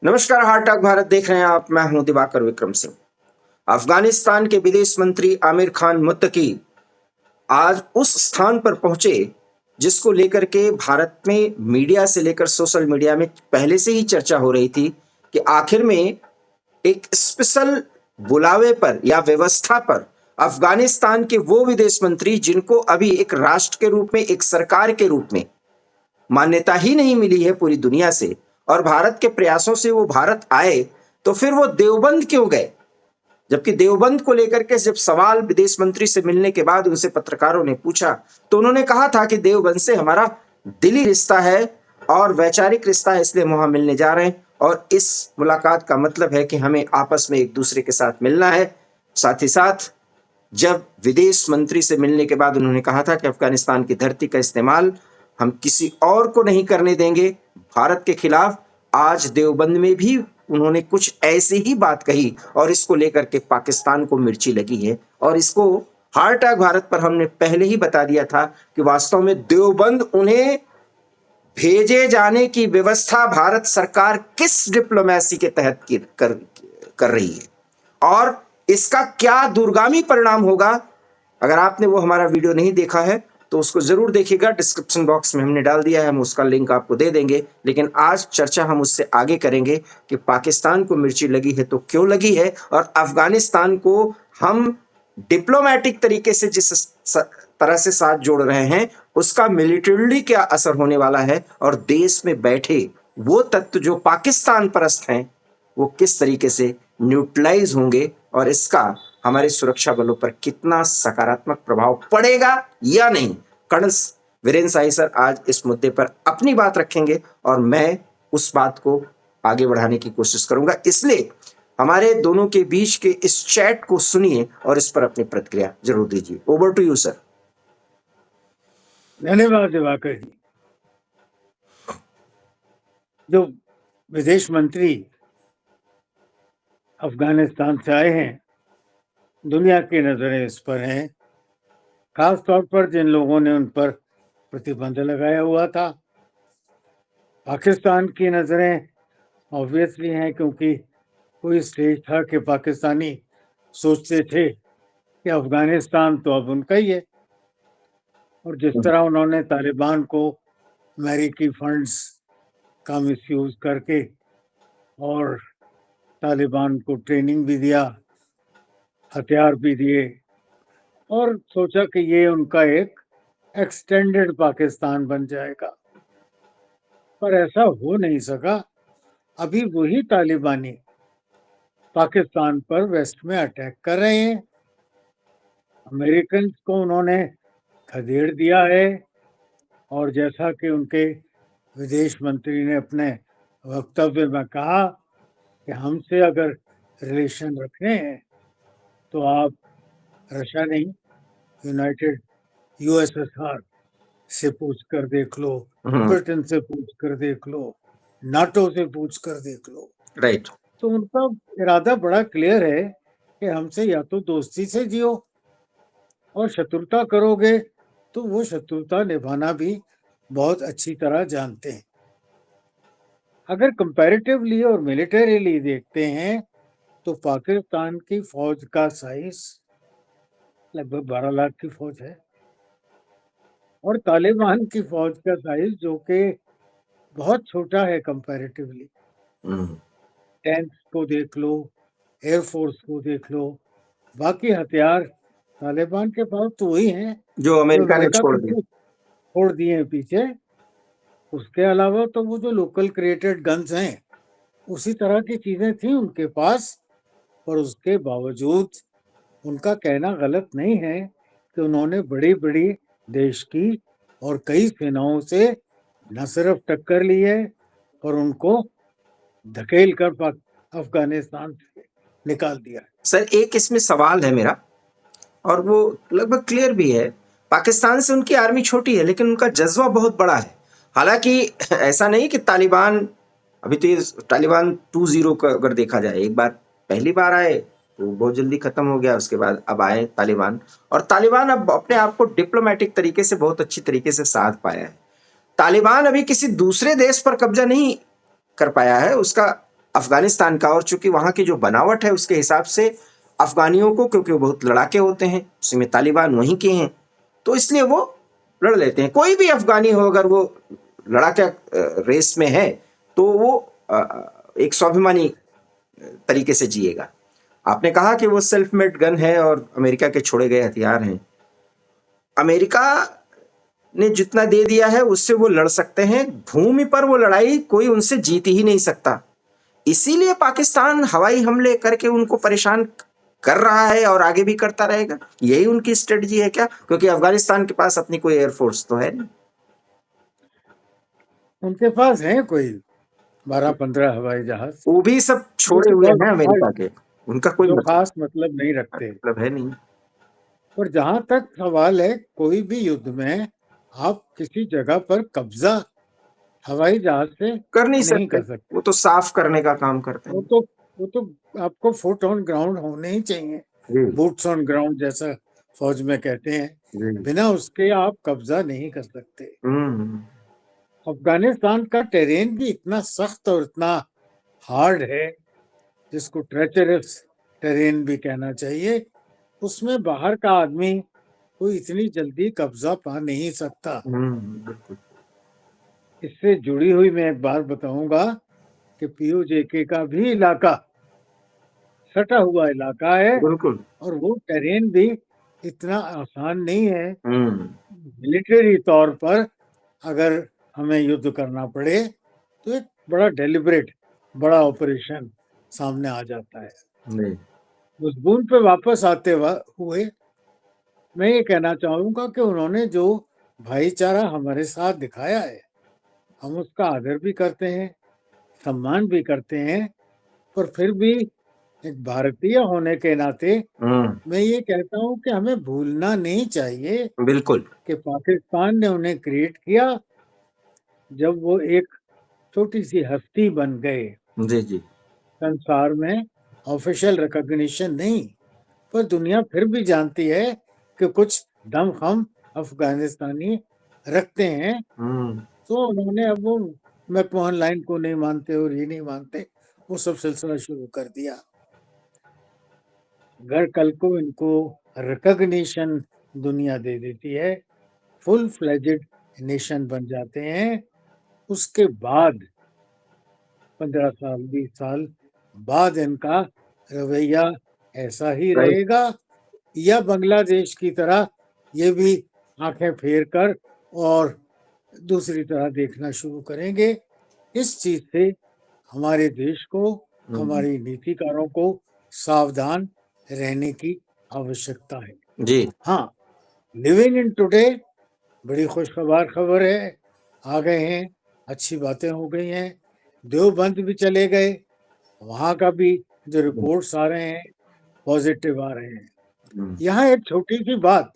नमस्कार, heart talk Bharat देख रहे हैं आप। मैं हूं दिवाकर विक्रम सिंह। अफगानिस्तान के विदेश मंत्री आमिर खान मुत्तकी आज उस स्थान पर पहुंचे जिसको लेकर के भारत में मीडिया से लेकर सोशल मीडिया में पहले से ही चर्चा हो रही थी कि आखिर में एक स्पेशल बुलावे पर या व्यवस्था पर अफगानिस्तान के वो विदेश मंत्री जिनको अभी एक राष्ट्र के रूप में, एक सरकार के रूप में मान्यता ही नहीं मिली है पूरी दुनिया से, और भारत के प्रयासों से वो भारत आए, तो फिर वो देवबंद क्यों गए? जबकि देवबंद को लेकर के जब सवाल विदेश मंत्री से मिलने के बाद उनसे पत्रकारों ने पूछा तो उन्होंने कहा था कि देवबंद से हमारा दिली रिश्ता है और वैचारिक रिश्ता है, इसलिए वहां मिलने जा रहे हैं और इस मुलाकात का मतलब है कि हमें आपस में एक दूसरे के साथ मिलना है। साथ ही साथ जब विदेश मंत्री से मिलने के बाद उन्होंने कहा था कि अफगानिस्तान की धरती का इस्तेमाल हम किसी और को नहीं करने देंगे भारत के खिलाफ, आज देवबंद में भी उन्होंने कुछ ऐसी ही बात कही और इसको लेकर के पाकिस्तान को मिर्ची लगी है। और इसको हार्ट अटैक भारत पर हमने पहले ही बता दिया था कि वास्तव में देवबंद उन्हें भेजे जाने की व्यवस्था भारत सरकार किस डिप्लोमेसी के तहत कर रही है और इसका क्या दूरगामी परिणाम होगा। अगर आपने वो हमारा वीडियो नहीं देखा है तो उसको जरूर देखिएगा, डिस्क्रिप्शन बॉक्स में हमने डाल दिया है, हम उसका लिंक आपको दे देंगे। लेकिन आज चर्चा हम उससे आगे करेंगे कि पाकिस्तान को मिर्ची लगी है तो क्यों लगी है और अफगानिस्तान को हम डिप्लोमेटिक तरीके से जिस तरह से साथ जोड़ रहे हैं उसका मिलिटरीली क्या असर होने वाला है और देश में बैठे वो तत्व जो पाकिस्तान परस्त हैं वो किस तरीके से न्यूट्रलाइज होंगे और इसका हमारे सुरक्षा बलों पर कितना सकारात्मक प्रभाव पड़ेगा या नहीं। कर्नल वीरेंद्र साही सर आज इस मुद्दे पर अपनी बात रखेंगे और मैं उस बात को आगे बढ़ाने की कोशिश करूंगा, इसलिए हमारे दोनों के बीच के इस चैट को सुनिए और इस पर अपनी प्रतिक्रिया जरूर दीजिए। Over to you sir. धन्यवाद दिवाकर जी। जो विदेश मंत्री अफगानिस्तान से आए हैं, दुनिया की नजरें इस पर हैं, खास तौर पर जिन लोगों ने उन पर प्रतिबंध लगाया हुआ था। पाकिस्तान की नजरें ऑब्वियसली हैं क्योंकि कोई स्टेज था कि पाकिस्तानी सोचते थे कि अफगानिस्तान तो अब उनका ही है, और जिस तरह उन्होंने तालिबान को अमेरिकी फंड्स का मिसयूज करके और तालिबान को ट्रेनिंग भी दिया, हथियार भी दिए और सोचा कि ये उनका एक एक्सटेंडेड पाकिस्तान बन जाएगा, पर ऐसा हो नहीं सका। अभी वही तालिबानी पाकिस्तान पर वेस्ट में अटैक कर रहे हैं। अमेरिकन को उन्होंने खदेड़ दिया है और जैसा कि उनके विदेश मंत्री ने अपने वक्तव्य में कहा कि हमसे अगर रिलेशन रखने हैं तो आप रशिया नहीं, यूनाइटेड यूएसएसआर से पूछ कर देख लो, ब्रिटेन से पूछ कर देख लो, नाटो से पूछ कर देख लो। राइट। तो उनका इरादा बड़ा क्लियर है कि हमसे या तो दोस्ती से जियो और शत्रुता करोगे तो वो शत्रुता निभाना भी बहुत अच्छी तरह जानते हैं। अगर कंपैरेटिवली और मिलिटरीली देखते हैं तो पाकिस्तान की फौज का साइज लगभग 12 लाख की फौज है और तालिबान की फौज का साइज जो कि बहुत छोटा है कंपैरेटिवली। टैंक्स को देख लो, एयरफोर्स को देख लो, बाकी हथियार तालिबान के पास तो वही हैं जो अमेरिका ने छोड़ दिए पीछे। उसके अलावा तो वो जो लोकल क्रिएटेड गन्स हैं उसी तरह की चीजें थी उनके पास, पर उसके बावजूद उनका कहना गलत नहीं है कि उन्होंने बड़ी बड़ी देश की और कई सेनाओं से न सिर्फ टक्कर ली है और उनको धकेल कर अफगानिस्तान से निकाल दिया। सर एक इसमें सवाल है मेरा और वो लगभग क्लियर भी है। पाकिस्तान से उनकी आर्मी छोटी है लेकिन उनका जज्बा बहुत बड़ा है। हालांकि ऐसा नहीं कि तालिबान अभी तो ये तालिबान 2.0 का अगर देखा जाए, एक बार पहली बार आए तो बहुत जल्दी खत्म हो गया, उसके बाद अब आए तालिबान और तालिबान अब अपने आप को डिप्लोमेटिक तरीके से बहुत अच्छी तरीके से साध पाया है। तालिबान अभी किसी दूसरे देश पर कब्जा नहीं कर पाया है, उसका अफगानिस्तान का, और चूंकि वहां की जो बनावट है उसके हिसाब से अफगानियों को, क्योंकि वो बहुत लड़ाके होते हैं, उसमें तालिबान वहीं के हैं, तो इसलिए वो लड़ लेते हैं। कोई भी अफगानी हो अगर वो लड़ाके रेस में है तो वो एक स्वाभिमानी तरीके से जिएगा। आपने कहा कि वो सेल्फ मेड गन है और अमेरिका के छोड़े गए हथियार हैं। अमेरिका ने जितना दे दिया है उससे वो लड़ सकते हैं, भूमि पर वो लड़ाई कोई उनसे जीत ही नहीं सकता। इसीलिए पाकिस्तान हवाई हमले करके उनको परेशान कर रहा है और आगे भी करता रहेगा। यही उनकी स्ट्रेटजी है क्या? क्योंकि अफगानिस्तान के पास अपनी कोई एयरफोर्स तो है नहीं। उनके पास है कोई 12-15 हवाई जहाज वो भी सब जो छोड़े कि हुए बहुत हैं अमेरिका के, उनका कोई जो मतलब खास मतलब नहीं रखते। है नहीं। और जहां तक सवाल है, कोई भी युद्ध में आप किसी जगह पर कब्जा हवाई जहाज से कर नहीं नहीं सकते, कर सकते। वो तो साफ करने का काम करते वो हैं। तो वो तो आपको फुट ऑन ग्राउंड होने ही चाहिए, जी बूट्स ऑन ग्राउंड जैसा फौज में कहते हैं। जी। बिना उसके आप कब्जा नहीं कर सकते। हम्म। अफगानिस्तान का टेरेन भी इतना सख्त और इतना हार्ड है, जिसको ट्रेचरस टेरेन भी कहना चाहिए। उसमें बाहर का आदमी कोई इतनी जल्दी कब्जा पा नहीं सकता। बिल्कुल। इससे जुड़ी हुई मैं एक बात बताऊंगा कि पीओजेके का भी इलाका सटा हुआ इलाका है, बिल्कुल। और वो टेरेन भी इतना आसान नहीं है। हम्म। मिलिट्री तौर पर अगर हमें युद्ध करना पड़े तो एक बड़ा डेलिब्रेट बड़ा ऑपरेशन सामने आ जाता है। नहीं। उस बूंद पे वापस आते हुए मैं ये कहना चाहूंगा कि उन्होंने जो भाईचारा हमारे साथ दिखाया है, हम उसका आदर भी करते हैं, सम्मान भी करते हैं। पर फिर भी एक भारतीय होने के नाते मैं ये कहता हूँ कि हमें भूलना नहीं चाहिए बिल्कुल। कि पाकिस्तान ने उन्हें क्रिएट किया जब वो एक छोटी सी हस्ती बन गए। जी जी। संसार में ऑफिशियल रिकॉग्निशन नहीं, पर दुनिया फिर भी जानती है कि कुछ दमखम अफगानिस्तानी रखते हैं। हम्म। तो उन्होंने अब वो मैकमोहन लाइन को नहीं मानते और ये नहीं मानते, वो सब सिलसिला शुरू कर दिया। अगर कल को इनको रिकॉग्निशन दुनिया दे देती है, फुल फ्लेजेड नेशन बन जाते हैं, उसके बाद 15 साल 20 साल बाद इनका रवैया ऐसा ही राइट। रहेगा, या बांग्लादेश की तरह ये भी आंखें फेर कर और दूसरी तरह देखना शुरू करेंगे। इस चीज से हमारे देश को, हमारी नीतिकारों को सावधान रहने की आवश्यकता है। जी हाँ, लिविंग इन टुडे बड़ी खुशखबर खबर है, आ गए हैं, अच्छी बातें हो गई हैं। देवबंद भी चले गए, वहां का भी जो रिपोर्ट्स आ रहे हैं पॉजिटिव आ रहे हैं। यहाँ एक छोटी सी बात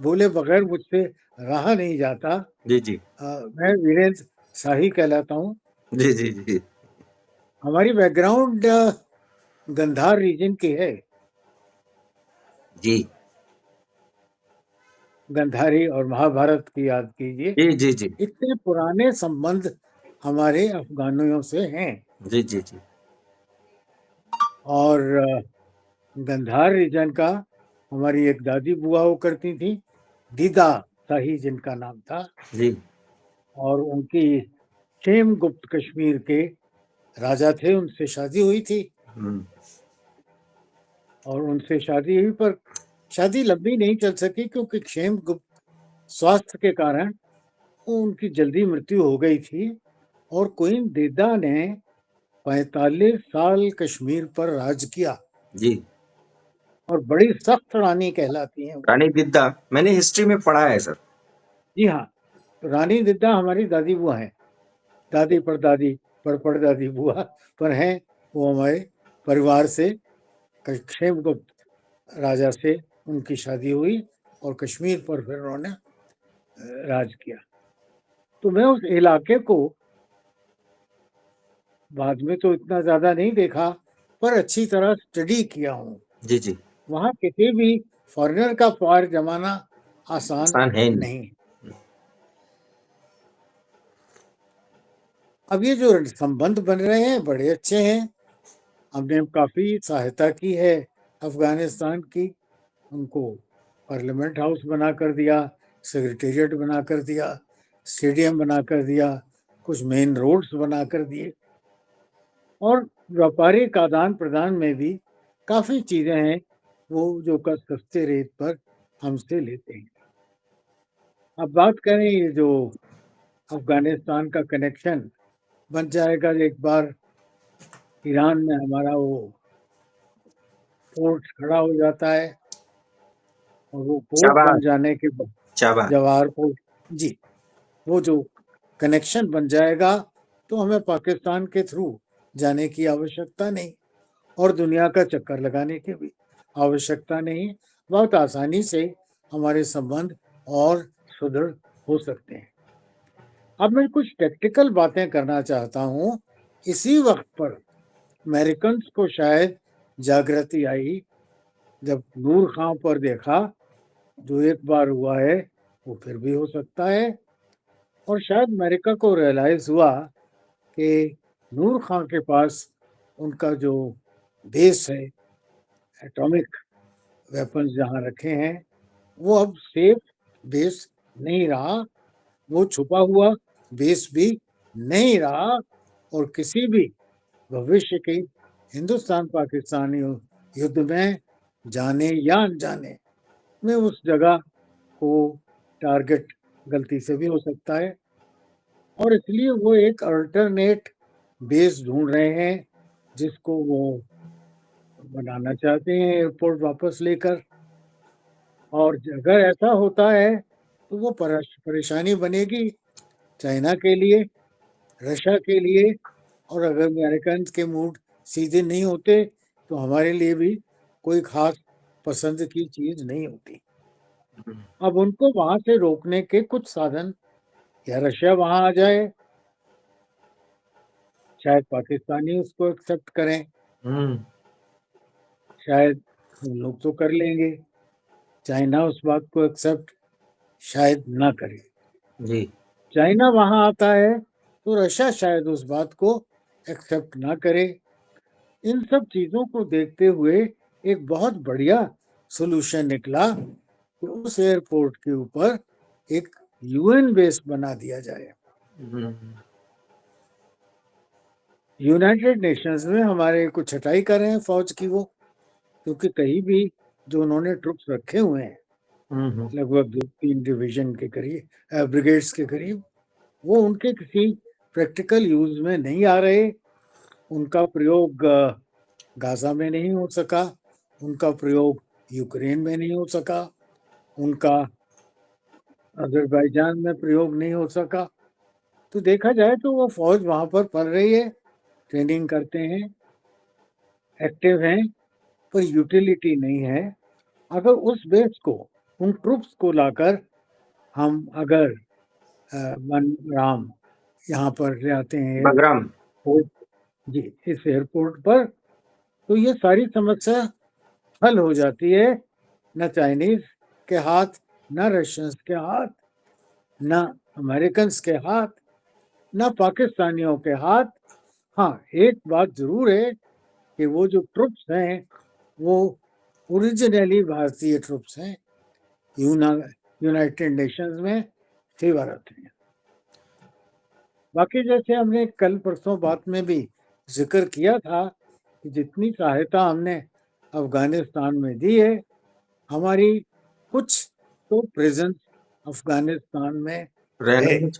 बोले बगैर मुझसे रहा नहीं जाता। जी जी। मैं वीरेंद्र शाही कहलाता हूँ। जी जी जी। हमारी बैकग्राउंड गंधार रीजन की है। जी गंधारी और महाभारत की याद कीजिए। जी जी। जी इतने पुराने संबंध हमारे अफगानियों से हैं। जी। जी जी। और गंधार रीजन का हमारी एक दादी बुआ हो करती थी, दीदा शाही जिनका नाम था। जी। और उनकी क्षेमगुप्त कश्मीर के राजा थे, उनसे शादी हुई थी। और उनसे शादी हुई, पर शादी लंबी नहीं चल सकी क्योंकि क्षेमगुप्त स्वास्थ्य के कारण उनकी जल्दी मृत्यु हो गई थी। और क्वीन दीदा ने 45 साल कश्मीर पर राज किया, जी। और बड़ी सख्त रानी कहलाती हैं। रानी दिद्दा, मैंने हिस्ट्री में पढ़ा है सर। जी हाँ, रानी दीदा हमारी दादी बुआ हैं, दादी परदादी परदादी बुआ पर हैं। वो हमारे परिवार से क्षेमगुप्त राजा से उनकी शादी हुई और कश्मीर पर फिर उन्होंने राज किया। तो मैं उस इलाके को बाद में तो इतना ज्यादा नहीं देखा, पर अच्छी तरह स्टडी किया हूँ। जी जी। वहां किसी भी फॉरेनर का पार जमाना आसान आसान है नहीं। नहीं। अब ये जो संबंध बन रहे हैं बड़े अच्छे हैं। हमने काफ़ी सहायता की है अफ़गानिस्तान की। उनको पार्लियामेंट हाउस बना कर दिया, सेक्रेटेरिएट बना कर दिया, स्टेडियम बना कर दिया, कुछ मेन रोड्स बना कर दिए और व्यापारिक आदान-प्रदान में भी काफ़ी चीज़ें हैं, वो जो का सस्ते रेट पर हमसे लेते हैं। अब बात करें ये जो अफ़गानिस्तान का कनेक्शन बन जाएगा एक बार ईरान में हमारा वो पोर्ट खड़ा हो जाता है और वो पोर्ट बन शाबाश, जाने के बाद शाबाश। जवाहर पोर्ट जी, वो जो कनेक्शन बन जाएगा तो हमें पाकिस्तान के थ्रू जाने की आवश्यकता नहीं और दुनिया का चक्कर लगाने की भी आवश्यकता नहीं। बहुत आसानी से हमारे संबंध और सुदृढ़ हो सकते हैं। अब मैं कुछ टेक्निकल बातें करना चाहता हूँ। इसी वक्त पर अमेरिकन्स को शायद जागृति आई जब नूर खां पर देखा, जो एक बार हुआ है वो फिर भी हो सकता है और शायद अमेरिका को रियलाइज हुआ कि नूर खां के पास उनका जो बेस है, एटॉमिक वेपन्स जहाँ रखे हैं, वो अब सेफ बेस नहीं रहा, वो छुपा हुआ बेस भी नहीं रहा और किसी भी भविष्य की हिंदुस्तान-पाकिस्तान युद्ध में जाने या अनजाने में उस जगह को टारगेट गलती से भी हो सकता है और इसलिए वो एक अल्टरनेट बेस ढूंढ रहे हैं जिसको वो बनाना चाहते हैं एयरपोर्ट वापस लेकर और अगर ऐसा होता है तो वो परेशानी बनेगी चाइना के लिए, रशिया के लिए और अगर अमेरिकन के मूड सीधे नहीं होते तो हमारे लिए भी कोई खास पसंद की चीज नहीं होती। अब उनको वहां से रोकने के कुछ साधन, या रशिया वहां आ जाए, शायद पाकिस्तानी उसको एक्सेप्ट करें, हम्म, शायद हम लोग तो कर लेंगे, चाइना उस बात को एक्सेप्ट शायद ना करे। जी। चाइना वहां आता है तो रशिया शायद उस बात को एक्सेप्ट ना करे। इन सब चीजों को देखते हुए एक बहुत बढ़िया सॉल्यूशन निकला कि उस एयरपोर्ट के ऊपर एक यूएन बेस बना दिया जाए। हम्म, यूनाइटेड नेशंस में हमारे कुछ छटाई कर रहे हैं फौज की वो, क्योंकि कहीं भी जो उन्होंने ट्रुप्स रखे हुए हैं, हम्म, लगभग 2-3 डिवीजन के करीब, ब्रिगेड्स के करीब, वो उनके किसी प्रैक्टिकल यूज में नहीं आ रहे। उनका प्रयोग गाजा में नहीं हो सका, उनका प्रयोग यूक्रेन में नहीं हो सका, उनका अज़रबैजान में प्रयोग नहीं हो सका। तो देखा जाए तो वो फौज वहां पर पड़ रही है, ट्रेनिंग करते हैं, एक्टिव हैं, पर यूटिलिटी नहीं है। अगर उस बेस को, उन ट्रुप्स को लाकर हम अगर मनराम यहाँ पर ले आते हैं बगराम। एयरपोर्ट जी, इस एयरपोर्ट पर, तो ये सारी समस्या हल हो जाती है। न चाइनीज के हाथ, न रशियंस के हाथ, न अमेरिकन्स के हाथ, न पाकिस्तानियों के हाथ। हाँ, एक बात जरूर है कि वो जो ट्रुप्स हैं वो ओरिजिनली भारतीय ट्रुप्स हैं, यूनाइटेड नेशंस में सेवारत हैं। बाकी जैसे हमने कल परसों बात में भी जिक्र किया था कि जितनी सहायता हमने अफगानिस्तान में दी है, हमारी कुछ तो प्रेजेंस अफगानिस्तान में है रहने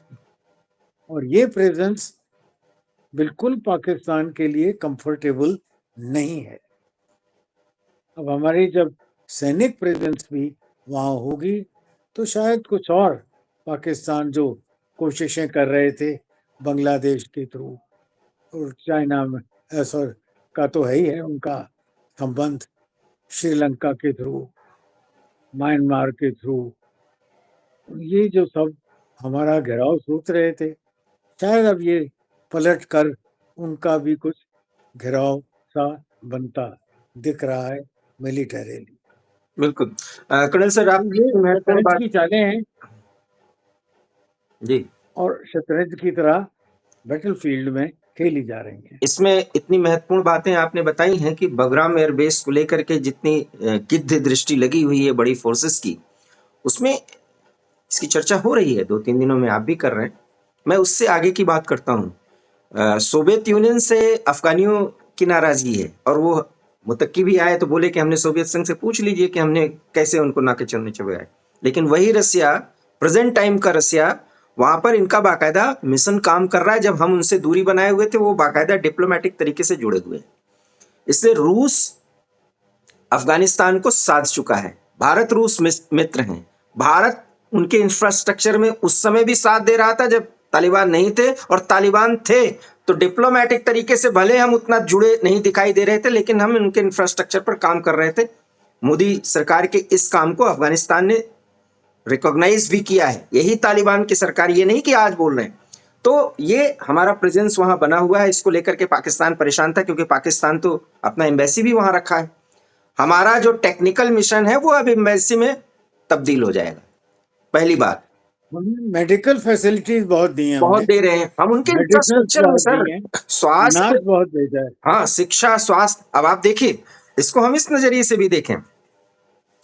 और ये प्रेजेंस बिल्कुल पाकिस्तान के लिए कंफर्टेबल नहीं है। अब हमारी जब सैनिक प्रेजेंस भी वहां होगी तो शायद कुछ और पाकिस्तान जो कोशिशें कर रहे थे बांग्लादेश के थ्रू और चाइना में सॉरी का तो है ही है उनका संबंध, श्रीलंका के थ्रू, म्यांमार के थ्रू, ये जो सब हमारा घेराव सोच रहे थे, शायद अब ये पलट कर उनका भी कुछ घेराव सा बनता दिख रहा है मिलिटरीली। बिल्कुल। कर्नल सर, तो आपने ये एक महत्वपूर्ण शतरंज बात। की चालें हैं जी। और शतरंज की तरह बैटलफील्ड में खेली जा रही हैं। इसमें इतनी महत्वपूर्ण बातें आपने बताई हैं कि बगराम एयरबेस को लेकर के जितनी गिद्ध दृष्टि लगी हुई है बड़ी फोर्सेस की, उसमें इसकी चर्चा हो रही है, 2-3 दिनों में आप भी कर रहे हैं। मैं उससे आगे की बात करता हूँ। सोवियत यूनियन से अफगानियों की नाराजगी है, और वो मुत्तकी भी आए तो बोले कि हमने सोवियत संघ से पूछ लीजिए कि हमने कैसे उनको नाके चलने चबाए। लेकिन वही रसिया, प्रेजेंट टाइम का रसिया, वहां पर इनका बाकायदा मिशन काम कर रहा है। जब हम उनसे दूरी बनाए हुए थे, वो बाकायदा डिप्लोमेटिक तरीके से जुड़े हुए हैं। इसलिए रूस अफगानिस्तान को साध चुका है। भारत रूस मित्र हैं। भारत उनके इंफ्रास्ट्रक्चर में उस समय भी साथ दे रहा था जब तालिबान नहीं थे, और तालिबान थे तो डिप्लोमेटिक तरीके से भले हम उतना जुड़े नहीं दिखाई दे रहे थे, लेकिन हम उनके इंफ्रास्ट्रक्चर पर काम कर रहे थे। मोदी सरकार के इस काम को अफगानिस्तान ने रिकॉग्नाइज भी किया है। यही तालिबान की सरकार, ये नहीं कि आज बोल रहे हैं। तो ये हमारा प्रेजेंस वहां बना हुआ है। इसको लेकर के पाकिस्तान परेशान था, क्योंकि पाकिस्तान तो अपना एम्बेसी भी वहां रखा है। हमारा जो टेक्निकल मिशन है वो अब एम्बेसी में तब्दील हो जाएगा। पहली बात, मेडिकल फैसिलिटीज बहुत दी हैं बहुत हमने, दे रहे हैं हम उनके मेडिसिन इंफ्रास्ट्रक्चर में बहुत सर। दी हैं, स्वास्थ्य, अनाज बहुत भेजा है। हाँ, शिक्षा, स्वास्थ्य। अब आप देखिए, इसको हम इस नजरिए से भी देखें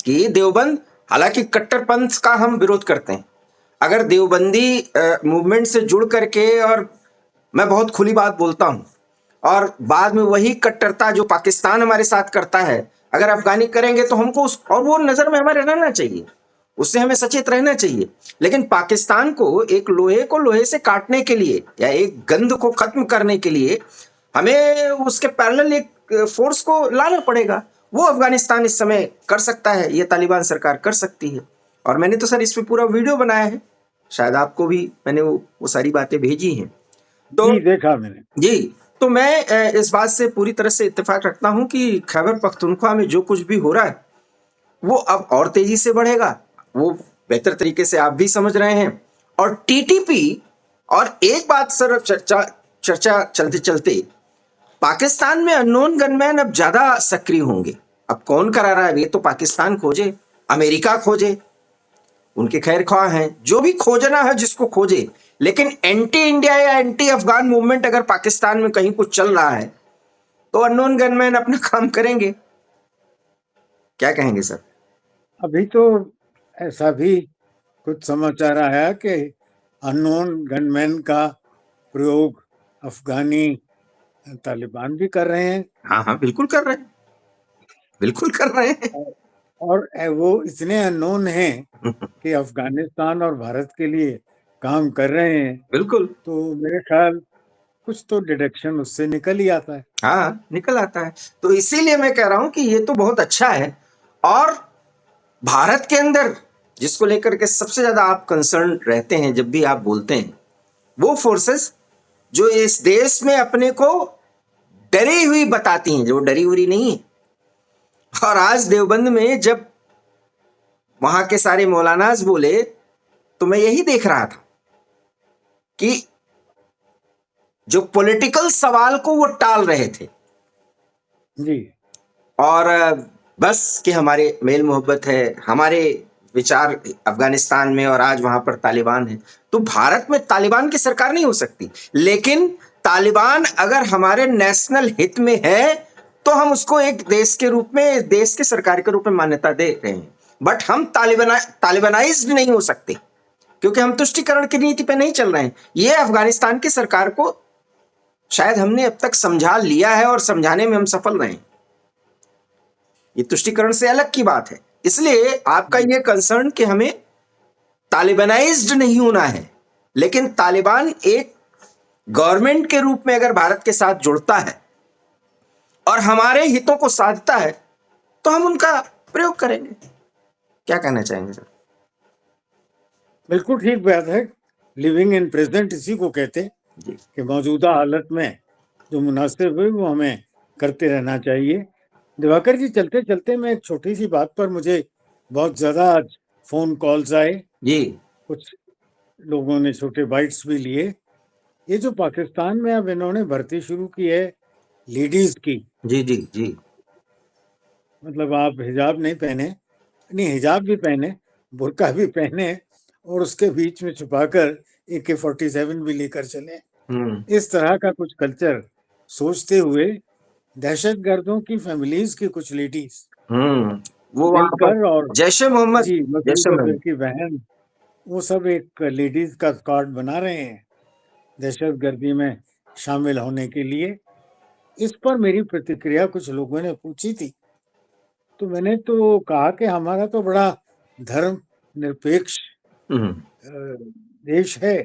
कि देवबंद, हालांकि कट्टरपंथ का हम विरोध करते हैं, अगर देवबंदी मूवमेंट से जुड़ करके, और मैं बहुत खुली बात बोलता हूं, और बाद में वही कट्टरता जो पाकिस्तान हमारे साथ करता है अगर अफगानी करेंगे तो हमको उस, और वो नजर में हमारे रहना चाहिए, उससे हमें सचेत रहना चाहिए। लेकिन पाकिस्तान को एक लोहे को लोहे से काटने के लिए, या एक गंध को खत्म करने के लिए, हमें उसके पैरेलल एक फोर्स को लाना पड़ेगा। वो अफगानिस्तान इस समय कर सकता है, ये तालिबान सरकार कर सकती है। और मैंने तो सर इस पे पूरा वीडियो बनाया है, शायद आपको भी मैंने वो सारी बातें भेजी हैं। तो जी, देखा मैंने। जी, तो मैं इस बात से पूरी तरह से इत्तेफाक रखता हूं कि खैबर पख्तूनख्वा में जो कुछ भी हो रहा है वो अब और तेजी से बढ़ेगा। वो बेहतर तरीके से आप भी समझ रहे हैं। और टीटीपी, और एक बात सर, चर्चा चलते चलते, पाकिस्तान में अननोन गनमैन अब ज्यादा सक्रिय होंगे। अब कौन करा रहा है ये तो पाकिस्तान खोजे, अमेरिका खोजे, उनके खैर ख्वाह हैं, जो भी खोजना है जिसको खोजे। लेकिन एंटी इंडिया या एंटी अफगान मूवमेंट अगर पाकिस्तान में कहीं कुछ चल रहा है तो अननोन गनमैन अपना काम करेंगे। क्या कहेंगे सर? अभी तो ऐसा भी कुछ समाचार आया कि अननोन गनमैन का प्रयोग अफगानी तालिबान भी कर रहे हैं। हाँ हाँ, बिल्कुल कर रहे हैं, बिल्कुल कर रहे हैं। और वो इतने अननोन हैं कि अफगानिस्तान और भारत के लिए काम कर रहे हैं, बिल्कुल, तो मेरे ख्याल कुछ तो डिडक्शन उससे निकल ही आता है। हाँ, निकल आता है। तो इसीलिए मैं कह रहा हूं कि ये तो बहुत अच्छा है। और भारत के अंदर जिसको लेकर के सबसे ज्यादा आप कंसर्न रहते हैं जब भी आप बोलते हैं, वो फोर्सेस जो इस देश में अपने को डरी हुई बताती हैं, जो डरी हुई नहीं है। और आज देवबंद में जब वहां के सारे मौलानाज बोले तो मैं यही देख रहा था कि जो पॉलिटिकल सवाल को वो टाल रहे थे, जी, और बस कि हमारे मेल मोहब्बत है, हमारे विचार अफगानिस्तान में, और आज वहां पर तालिबान है। तो भारत में तालिबान की सरकार नहीं हो सकती, लेकिन तालिबान अगर हमारे नेशनल हित में है तो हम उसको एक देश के रूप में, देश के सरकार के रूप में मान्यता दे रहे हैं। बट हम तालिबानाइज्ड नहीं हो सकते, क्योंकि हम तुष्टिकरण की नीति पे नहीं चल रहे हैं। ये अफगानिस्तान की सरकार को शायद हमने अब तक समझा लिया है, और समझाने में हम सफल रहे हैं। ये तुष्टिकरण से अलग की बात है। इसलिए आपका ये कंसर्न कि हमें तालिबानाइज्ड नहीं होना है, लेकिन तालिबान एक गवर्नमेंट के रूप में अगर भारत के साथ जुड़ता है और हमारे हितों को साधता है तो हम उनका प्रयोग करेंगे। क्या कहना चाहेंगे सर? बिल्कुल ठीक बात है। लिविंग इन प्रेजेंट इसी को कहते हैं जी, कि मौजूदा हालत में जो मुनासिब है वो हमें करते रहना चाहिए। दिवाकर जी, चलते चलते मैं एक छोटी सी बात पर, मुझे बहुत ज्यादा आज फोन कॉल्स आए, जी, कुछ लोगों ने छोटे बाइट्स भी लिए। ये जो पाकिस्तान में अब इन्होंने भर्ती शुरू की है लेडीज की, जी, जी, जी, मतलब आप हिजाब नहीं पहने, नहीं हिजाब भी पहने, बुर्का भी पहने, और उसके बीच में छुपाकर AK-47 भी लेकर चले। इस तरह का कुछ कल्चर सोचते हुए दहशतगर्दों की फैमिलीज की कुछ लेडीज वो वहां पर मिलकर और जैश ए मोहम्मद, जी जैश ए मसूद अजहर मोहम्मद। की बहन वो सब एक लेडीज का स्क्वाड बना रहे हैं दहशतगर्दी में शामिल होने के लिए। इस पर मेरी प्रतिक्रिया कुछ लोगों ने पूछी थी, तो मैंने तो कहा कि हमारा तो बड़ा धर्म निरपेक्ष हम्म, देश है।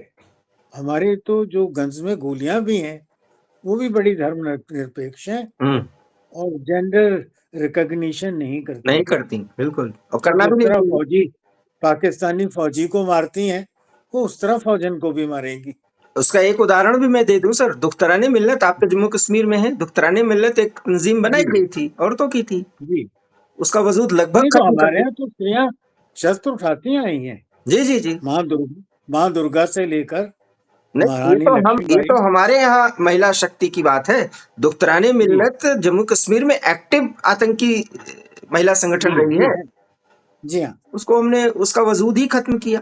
हमारे तो जो गंज में गोलियां भी हैं वो भी बड़ी धर्म निरपेक्ष हैं हम्म, और जेंडर रिकॉग्निशन नहीं करती। नहीं करती, बिल्कुल, और तो करना जिस भी नहीं तरह चाहिए। फौजी पाकिस्तानी फौजी को मारती हैं वो उस तरह फौजन को भी मारेंगी। उसका एक उदाहरण भी मैं दे दूं सर, दुख्तरानी मिल्लत आपके जम्मू कश्मीर में है, दुख्तरानी मिल्लत एक तंजीम बनाई जी गई थी, औरतों की थी, जी। उसका वजूद लगभग नहीं तो खत्म कर हमारे दिया। यहाँ तो स्त्रियां शस्त्र उठाती आई हैं। जी जी जी। माँ दुर्गा से लेकर नहीं, महारानी ये लक्ष्मीबाई। तो हमारे यहाँ महिला शक्ति की बात है। दुख्तरानी जी मिल्लत जम्मू कश्मीर में एक्टिव आतंकी महिला संगठन जी रही जी है, हाँ जी हाँ। उसको हमने उसका वजूद ही खत्म किया।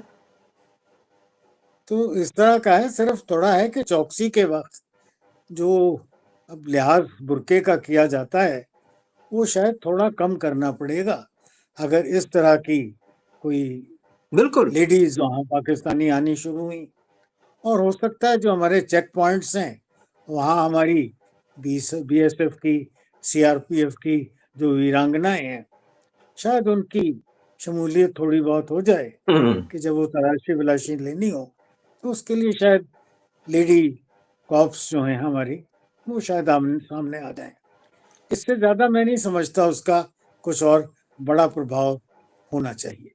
तो इस तरह का है, सिर्फ थोड़ा है कि चौकसी के वक्त जो अब लिहाज बुर्के का किया जाता है वो शायद थोड़ा कम करना पड़ेगा। अगर इस तरह की कोई बिल्कुल। लेडीज वहाँ पाकिस्तानी आनी शुरू हुई, और हो सकता है जो हमारे चेक पॉइंट्स हैं वहाँ हमारी बीएसएफ की सीआरपीएफ की जो वीरांगनाएं हैं शायद उनकी शमूलियत थोड़ी बहुत हो जाए हम्म, कि जब वो तलाशी विलाशी लेनी हो तो उसके लिए शायद लेडी कॉप्स जो हैं हमारी वो शायद आमने सामने आ जाएं। इससे ज्यादा मैं नहीं समझता उसका कुछ और बड़ा प्रभाव होना चाहिए।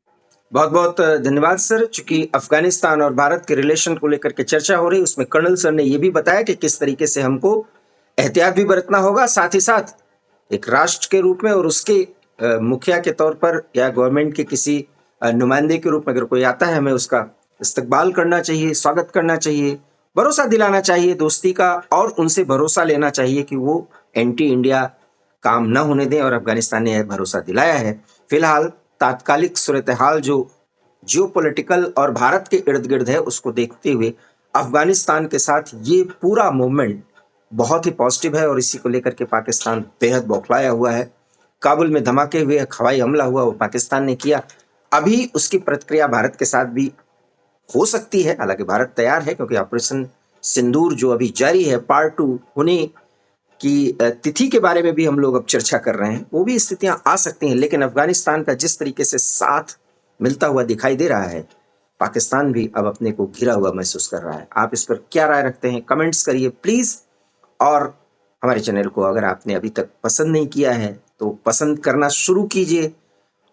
बहुत बहुत धन्यवाद सर। चूंकि अफगानिस्तान और भारत के रिलेशन को लेकर के चर्चा हो रही, उसमें कर्नल सर ने यह भी बताया कि किस तरीके से हमको एहतियात भी बरतना होगा, साथ ही साथ एक राष्ट्र के रूप में और उसके मुखिया के तौर पर या गवर्नमेंट के किसी नुमाइंदे के रूप में अगर कोई आता है, हमें उसका इस्तकबाल करना चाहिए, स्वागत करना चाहिए, भरोसा दिलाना चाहिए दोस्ती का, और उनसे भरोसा लेना चाहिए कि वो एंटी इंडिया काम न होने दें, और अफगानिस्तान ने यह भरोसा दिलाया है। फिलहाल तात्कालिक सूरत हाल जो जियोपॉलिटिकल और भारत के इर्द गिर्द है, उसको देखते हुए अफगानिस्तान के साथ ये पूरा मूवमेंट बहुत ही पॉजिटिव है, और इसी को लेकर के पाकिस्तान बेहद बौखलाया हुआ है। काबुल में धमाके हुए, हवाई हमला हुआ, वो पाकिस्तान ने किया। अभी उसकी प्रतिक्रिया भारत के साथ भी हो सकती है, हालांकि भारत तैयार है, क्योंकि ऑपरेशन सिंदूर जो अभी जारी है, पार्ट 2 होने की तिथि के बारे में भी हम लोग अब चर्चा कर रहे हैं, वो भी स्थितियां आ सकती हैं। लेकिन अफगानिस्तान का जिस तरीके से साथ मिलता हुआ दिखाई दे रहा है, पाकिस्तान भी अब अपने को घिरा हुआ महसूस कर रहा है। आप इस पर क्या राय रखते हैं, कमेंट्स करिए प्लीज। और हमारे चैनल को अगर आपने अभी तक पसंद नहीं किया है तो पसंद करना शुरू कीजिए,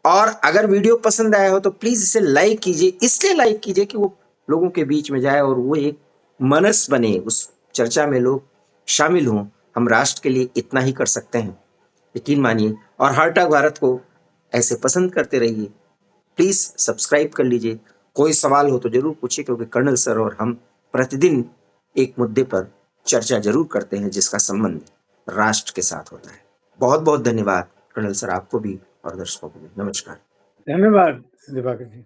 और अगर वीडियो पसंद आया हो तो प्लीज इसे लाइक कीजिए। इसलिए लाइक कीजिए कि वो लोगों के बीच में जाए और वो एक मनस बने, उस चर्चा में लोग शामिल हों। हम राष्ट्र के लिए इतना ही कर सकते हैं, यकीन मानिए। और हार्टअटैक भारत को ऐसे पसंद करते रहिए, प्लीज सब्सक्राइब कर लीजिए। कोई सवाल हो तो जरूर पूछिए, क्योंकि कर्नल सर और हम प्रतिदिन एक मुद्दे पर चर्चा जरूर करते हैं जिसका संबंध राष्ट्र के साथ होता है। बहुत बहुत धन्यवाद कर्नल सर, आपको भी और दर्शकों को भी नमस्कार। धन्यवाद दिवाकर जी।